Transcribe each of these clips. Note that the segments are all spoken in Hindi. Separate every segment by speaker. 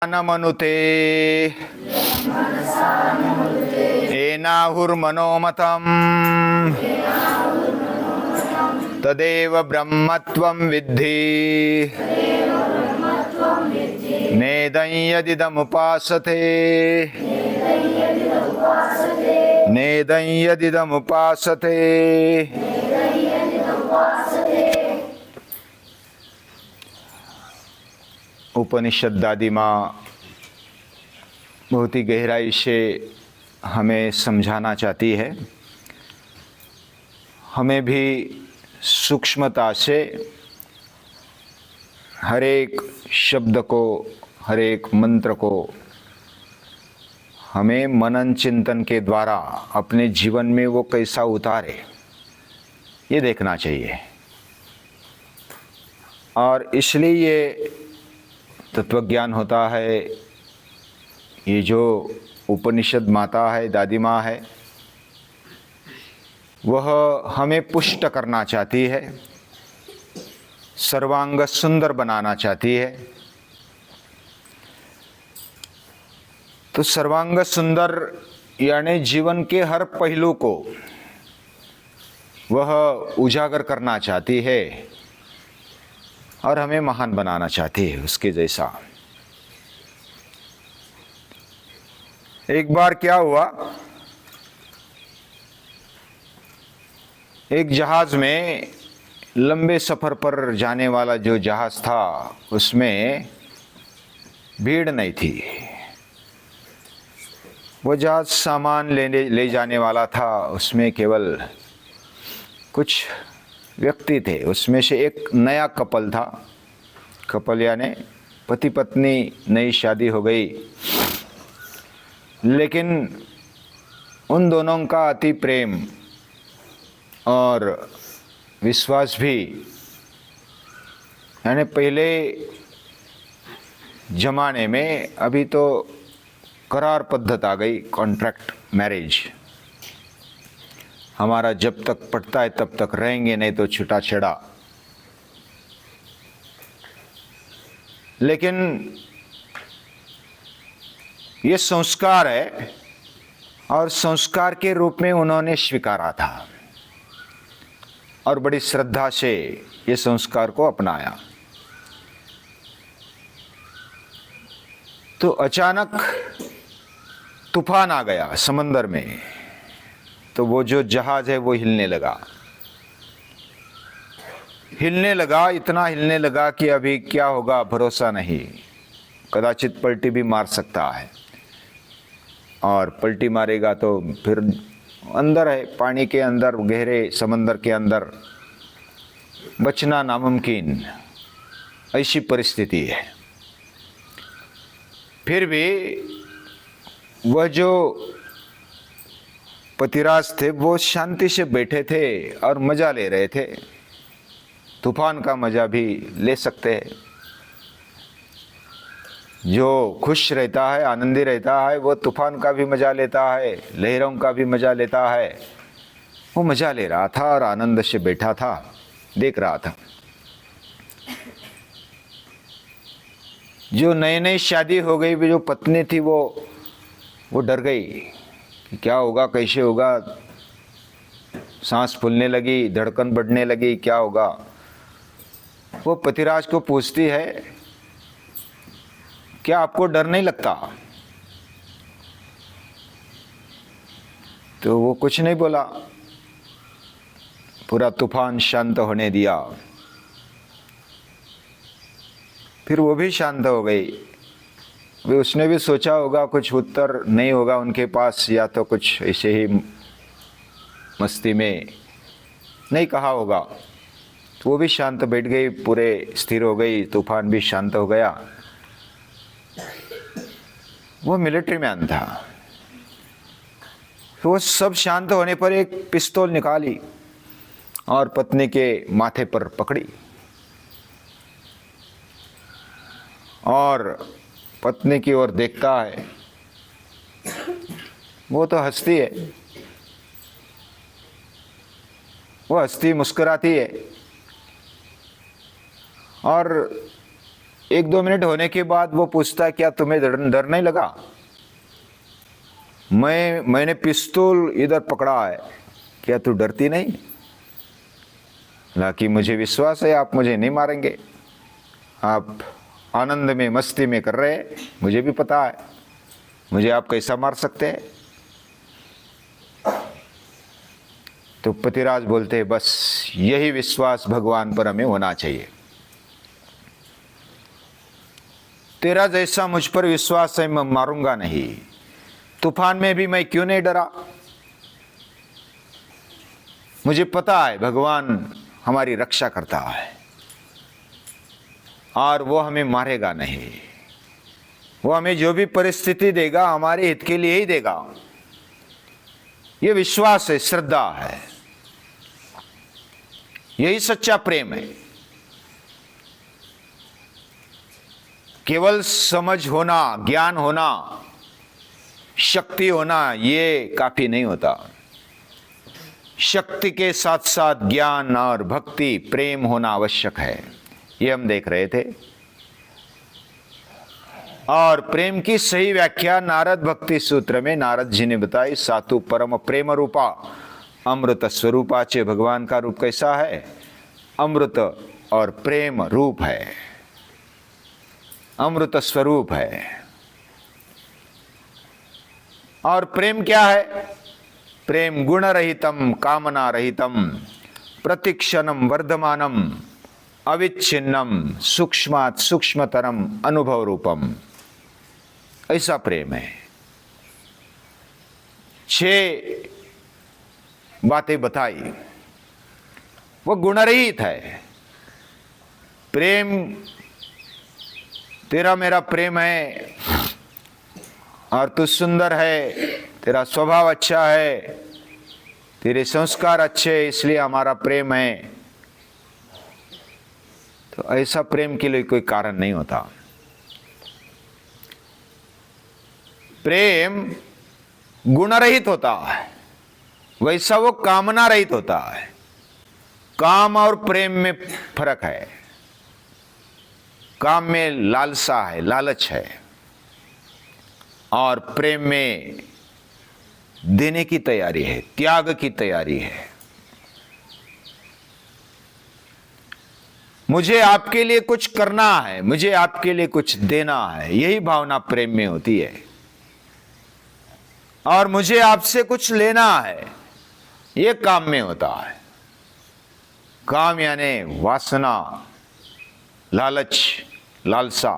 Speaker 1: नमनुते एनाहुर्मनोमतं तदेव ब्रह्मत्वं विद्धि नेदं यदिदमुपासते नेदं यदिदमुपासते। उपनिषद दादी माँ बहुत ही गहराई से हमें समझाना चाहती है। हमें भी सूक्ष्मता से हर एक शब्द को, हर एक मंत्र को हमें मनन चिंतन के द्वारा अपने जीवन में वो कैसा उतारे, ये देखना चाहिए। और इसलिए ये तत्वज्ञान होता है। ये जो उपनिषद माता है, दादी माँ है, वह हमें पुष्ट करना चाहती है, सर्वांग सुंदर बनाना चाहती है। तो सर्वांग सुंदर यानी जीवन के हर पहलू को वह उजागर करना चाहती है और हमें महान बनाना चाहती है उसके जैसा। एक बार क्या हुआ, एक जहाज में, लंबे सफर पर जाने वाला जो जहाज था, उसमें भीड़ नहीं थी। वो जहाज सामान ले जाने वाला था। उसमें केवल कुछ व्यक्ति थे। उसमें से एक नया कपल था। कपल यानी पति पत्नी, नई शादी हो गई, लेकिन उन दोनों का अति प्रेम और विश्वास भी, यानी पहले जमाने में, अभी तो करार पद्धत आ गई, कॉन्ट्रैक्ट मैरिज। हमारा जब तक पड़ता है तब तक रहेंगे, नहीं तो छुटा छेड़ा। लेकिन ये संस्कार है और संस्कार के रूप में उन्होंने स्वीकारा था और बड़ी श्रद्धा से ये संस्कार को अपनाया। तो अचानक तूफान आ गया समंदर में। तो वो जो जहाज है वो हिलने लगा। इतना हिलने लगा कि अभी क्या होगा भरोसा नहीं। कदाचित पलटी भी मार सकता है, और पलटी मारेगा तो फिर अंदर है, पानी के अंदर, गहरे समंदर के अंदर बचना नामुमकिन, ऐसी परिस्थिति है। फिर भी वह जो पतिराज थे वो शांति से बैठे थे और मजा ले रहे थे। तूफान का मजा भी ले सकते हैं। जो खुश रहता है, आनंदी रहता है, वो तूफान का भी मजा लेता है, लहरों का भी मजा लेता है। वो मजा ले रहा था और आनंद से बैठा था, देख रहा था। जो नई नई शादी हो गई, जो पत्नी थी, वो डर गई कि क्या होगा, कैसे होगा। सांस फूलने लगी, धड़कन बढ़ने लगी, क्या होगा। वो पतिराज को पूछती है, क्या आपको डर नहीं लगता? तो वो कुछ नहीं बोला। पूरा तूफान शांत होने दिया। फिर वो भी शांत हो गई। वे उसने भी सोचा होगा कुछ उत्तर नहीं होगा उनके पास, या तो कुछ ऐसे ही मस्ती में नहीं कहा होगा। तो वो भी शांत बैठ गई, पूरे स्थिर हो गई, तूफान भी शांत हो गया। वो मिलिट्री मैन था। तो वो सब शांत होने पर एक पिस्तौल निकाली और पत्नी के माथे पर पकड़ी, और पत्नी की ओर देखता है। वो तो हंसती है, वो हंसती मुस्कुराती है, और 1-2 मिनट होने के बाद वो पूछता है, क्या तुम्हें डर नहीं लगा? मैंने पिस्तौल इधर पकड़ा है, क्या तू डरती नहीं? हालांकि मुझे विश्वास है आप मुझे नहीं मारेंगे, आप आनंद में मस्ती में कर रहे हैं, मुझे भी पता है, मुझे आप कैसा मार सकते हैं? तो पतिराज बोलते हैं, बस यही विश्वास भगवान पर हमें होना चाहिए। तेरा जैसा मुझ पर विश्वास है, मैं मारूंगा नहीं। तूफान में भी मैं क्यों नहीं डरा? मुझे पता है भगवान हमारी रक्षा करता है और वो हमें मारेगा नहीं। वो हमें जो भी परिस्थिति देगा हमारे हित के लिए ही देगा। ये विश्वास है, श्रद्धा है, यही सच्चा प्रेम है। केवल समझ होना, ज्ञान होना, शक्ति होना ये काफी नहीं होता। शक्ति के साथ साथ ज्ञान और भक्ति, प्रेम होना आवश्यक है। ये हम देख रहे थे। और प्रेम की सही व्याख्या नारद भक्ति सूत्र में नारद जी ने बताई। सातु परम प्रेम रूपा अमृत स्वरूपाचे। भगवान का रूप कैसा है? अमृत और प्रेम रूप है, अमृत स्वरूप है। और प्रेम क्या है? प्रेम गुण रहितम कामना रहितम प्रतिक्षणम वर्धमानम अविच्छिन्नम सूक्ष्मात् सूक्ष्मतरम अनुभव रूपम। ऐसा प्रेम है। 6 बातें बताई, वो गुणरहित है। प्रेम, तेरा मेरा प्रेम है और तू सुंदर है, तेरा स्वभाव अच्छा है, तेरे संस्कार अच्छे, इसलिए हमारा प्रेम है। तो ऐसा प्रेम के लिए कोई कारण नहीं होता। प्रेम गुणरहित होता है, वैसा वो कामना रहित होता है। काम और प्रेम में फर्क है। काम में लालसा है, लालच है, और प्रेम में देने की तैयारी है, त्याग की तैयारी है। मुझे आपके लिए कुछ करना है, मुझे आपके लिए कुछ देना है, यही भावना प्रेम में होती है। और मुझे आपसे कुछ लेना है, यह काम में होता है। काम यानी वासना, लालच, लालसा।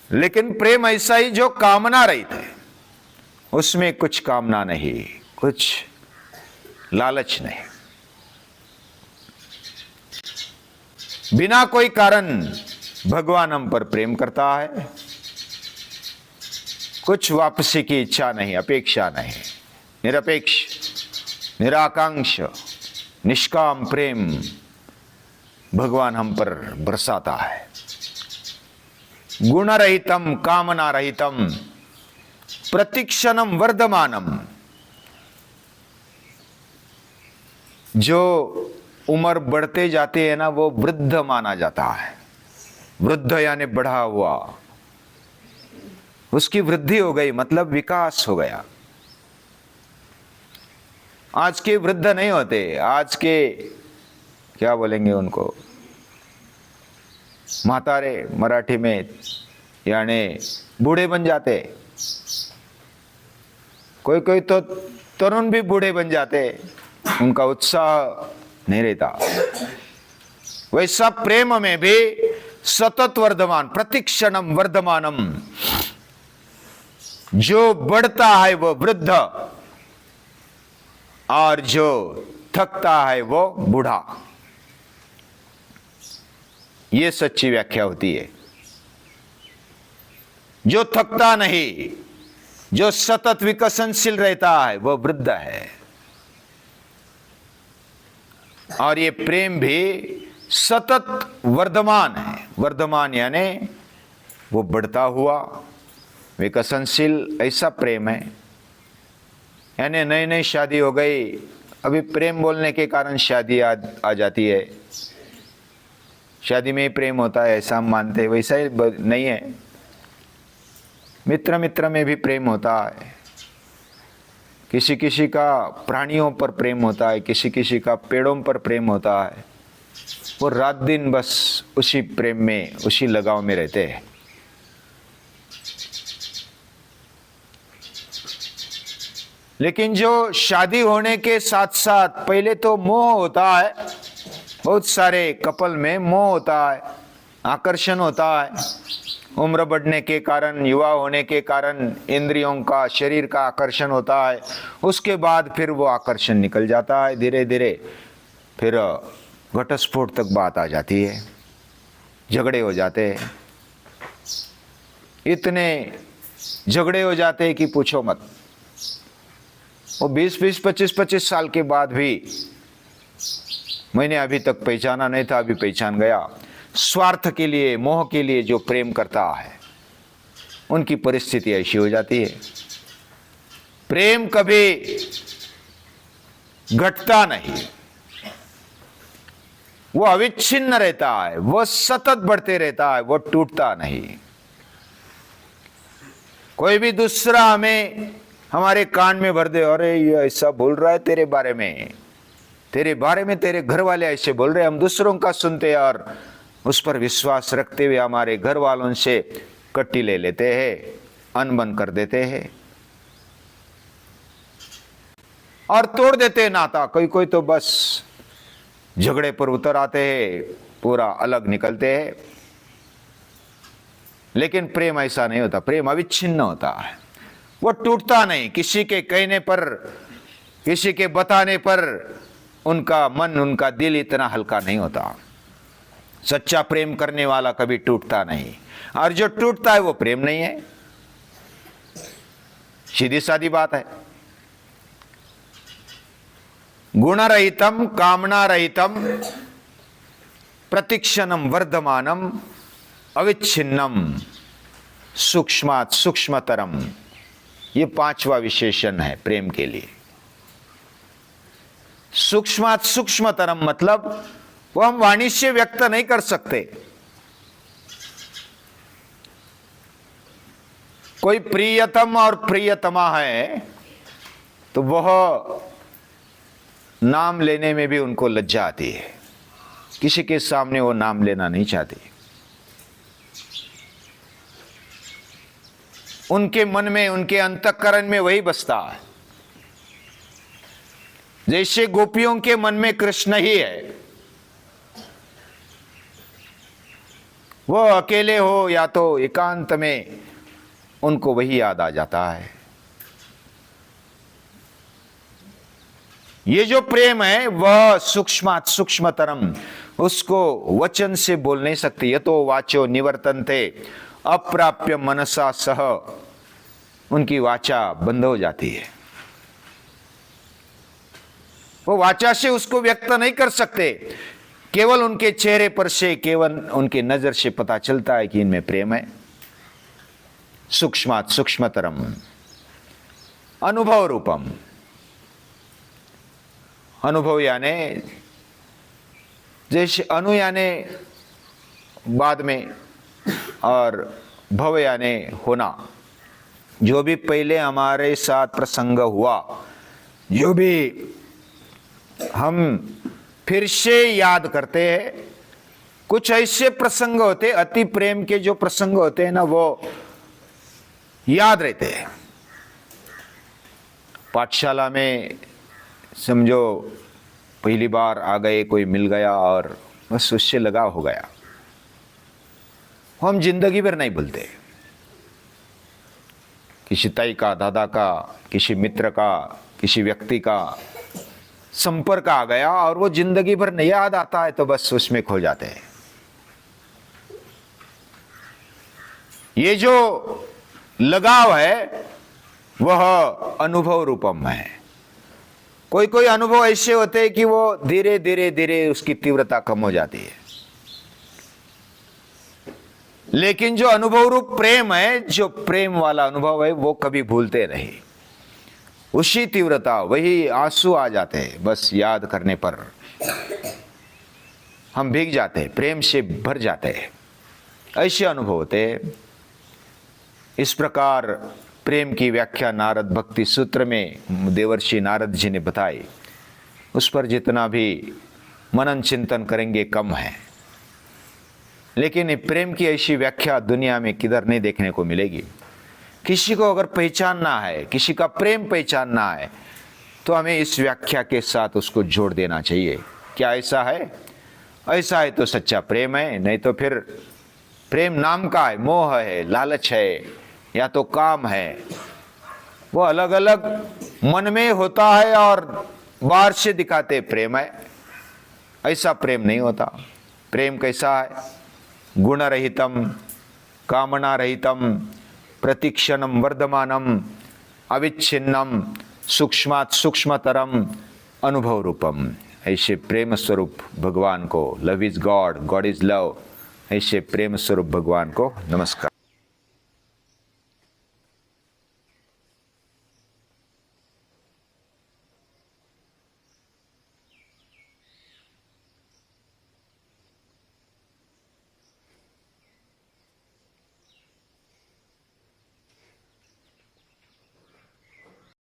Speaker 1: लेकिन प्रेम ऐसा ही जो कामना रहित है, उसमें कुछ कामना नहीं, कुछ लालच नहीं। बिना कोई कारण भगवान हम पर प्रेम करता है। कुछ वापसी की इच्छा नहीं, अपेक्षा नहीं, निरपेक्ष, निराकांक्ष, निष्काम प्रेम भगवान हम पर बरसाता है। गुण रहितम कामना रहितम प्रतिक्षणम वर्धमानम। जो उम्र बढ़ते जाती है ना, वो वृद्ध माना जाता है। वृद्ध यानी बढ़ा हुआ, उसकी वृद्धि हो गई, मतलब विकास हो गया। आज के वृद्ध नहीं होते, आज के क्या बोलेंगे उनको, म्हातारे मराठी में, यानी बूढ़े बन जाते। कोई कोई तो तरुण भी बूढ़े बन जाते, उनका उत्साह नहीं रहता। वैसा प्रेम में भी सतत वर्धमान, प्रतिक्षणम वर्धमानम। जो बढ़ता है वो वृद्ध, और जो थकता है वो बूढ़ा। ये सच्ची व्याख्या होती है। जो थकता नहीं, जो सतत विकसनशील रहता है, वो वृद्ध है। और ये प्रेम भी सतत वर्धमान है। वर्धमान यानी वो बढ़ता हुआ, विकसनशील, ऐसा प्रेम है। यानी नई नई शादी हो गई, अभी प्रेम बोलने के कारण शादी आ जाती है। शादी में ही प्रेम होता है ऐसा हम मानते हैं, वैसा ही नहीं है। मित्र मित्र में भी प्रेम होता है, किसी किसी का प्राणियों पर प्रेम होता है, किसी किसी का पेड़ों पर प्रेम होता है। वो रात दिन बस उसी प्रेम में, उसी लगाव में रहते हैं। लेकिन जो शादी होने के साथ साथ पहले तो मोह होता है, बहुत सारे कपल में मोह होता है, आकर्षण होता है। उम्र बढ़ने के कारण, युवा होने के कारण इंद्रियों का, शरीर का आकर्षण होता है। उसके बाद फिर वो आकर्षण निकल जाता है धीरे धीरे, फिर घटस्फोट तक बात आ जाती है, झगड़े हो जाते हैं। इतने झगड़े हो जाते हैं कि पूछो मत। वो 20-20, 25-25 साल के बाद भी मैंने अभी तक पहचाना नहीं था, अभी पहचान गया। स्वार्थ के लिए, मोह के लिए जो प्रेम करता है, उनकी परिस्थिति ऐसी हो जाती है। प्रेम कभी घटता नहीं, वो अविच्छिन्न रहता है, वो सतत बढ़ते रहता है, वो टूटता नहीं। कोई भी दूसरा हमें हमारे कान में भर दे, अरे ये ऐसा बोल रहा है तेरे बारे में, तेरे बारे में तेरे घर वाले ऐसे बोल रहे हैं, हम दूसरों का सुनते हैं और उस पर विश्वास रखते हुए हमारे घर वालों से कट्टी ले लेते हैं, अनबन कर देते हैं और तोड़ देते हैं नाता। कोई कोई तो बस झगड़े पर उतर आते हैं, पूरा अलग निकलते हैं। लेकिन प्रेम ऐसा नहीं होता, प्रेम अविच्छिन्न होता है, वो टूटता नहीं। किसी के कहने पर, किसी के बताने पर उनका मन, उनका दिल इतना हल्का नहीं होता। सच्चा प्रेम करने वाला कभी टूटता नहीं, और जो टूटता है वो प्रेम नहीं है। सीधी सादी बात है। गुणरहितम कामना रहितम प्रतिक्षणम वर्धमानम अविच्छिन्नम सूक्ष्मात् सूक्ष्मतरम, ये 5वां विशेषण है प्रेम के लिए। सूक्ष्मात् सूक्ष्मतरम मतलब वो हम वाणी से व्यक्त नहीं कर सकते। कोई प्रियतम और प्रियतमा है तो वह नाम लेने में भी उनको लज्जा आती है, किसी के सामने वो नाम लेना नहीं चाहती। उनके मन में, उनके अंतःकरण में वही बसता है। जैसे गोपियों के मन में कृष्ण ही है, वो अकेले हो या तो एकांत में, उनको वही याद आ जाता है। ये जो प्रेम है वह सूक्ष्मात् सूक्ष्मतरम, उसको वचन से बोल नहीं सकते। ये तो वाचो निवर्तन्ते अप्राप्य मनसा सह, उनकी वाचा बंद हो जाती है। वो वाचा से उसको व्यक्त नहीं कर सकते। केवल उनके चेहरे पर से, केवल उनके नजर से पता चलता है कि इनमें प्रेम है। सूक्ष्मात् सूक्ष्मतरम अनुभव रूपम, अनुभव यानी जैसे अनु यानी बाद में और भव यानी होना। जो भी पहले हमारे साथ प्रसंग हुआ, जो भी हम फिर से याद करते हैं, कुछ ऐसे प्रसंग होते, अति प्रेम के जो प्रसंग होते हैं ना, वो याद रहते हैं। पाठशाला में समझो पहली बार आ गए, कोई मिल गया और बस उससे लगाव हो गया, हम जिंदगी भर नहीं भूलते। किसी ताई का, दादा का, किसी मित्र का, किसी व्यक्ति का संपर्क आ गया और वो जिंदगी भर नहीं याद आता है, तो बस उसमें खो जाते हैं। ये जो लगाव है वह अनुभव रूपम है। कोई कोई अनुभव ऐसे होते हैं कि वो धीरे धीरे धीरे उसकी तीव्रता कम हो जाती है। लेकिन जो अनुभव रूप प्रेम है, जो प्रेम वाला अनुभव है, वो कभी भूलते नहीं। उसी तीव्रता, वही आंसू आ जाते हैं बस याद करने पर। हम भीग जाते हैं, प्रेम से भर जाते हैं, ऐसे अनुभव होते हैं। इस प्रकार प्रेम की व्याख्या नारद भक्ति सूत्र में देवर्षि नारद जी ने बताई। उस पर जितना भी मनन चिंतन करेंगे कम है, लेकिन प्रेम की ऐसी व्याख्या दुनिया में किधर नहीं देखने को मिलेगी। किसी को अगर पहचानना है, किसी का प्रेम पहचानना है, तो हमें इस व्याख्या के साथ उसको जोड़ देना चाहिए। क्या ऐसा है? ऐसा है तो सच्चा प्रेम है, नहीं तो फिर प्रेम नाम का है, मोह है, लालच है, या तो काम है। वो अलग अलग मन में होता है और बाहर से दिखाते प्रेम है। ऐसा प्रेम नहीं होता। प्रेम कैसा है? गुण रहितम, कामना रहितम, प्रतिक्षणम वर्धमानम, अविच्छिन्नम, सूक्ष्मात् सूक्ष्मतरम, अनुभव रूपम। ऐसे प्रेम स्वरूप भगवान को, love is God, God is love, ऐसे प्रेम स्वरूप भगवान को नमस्कार।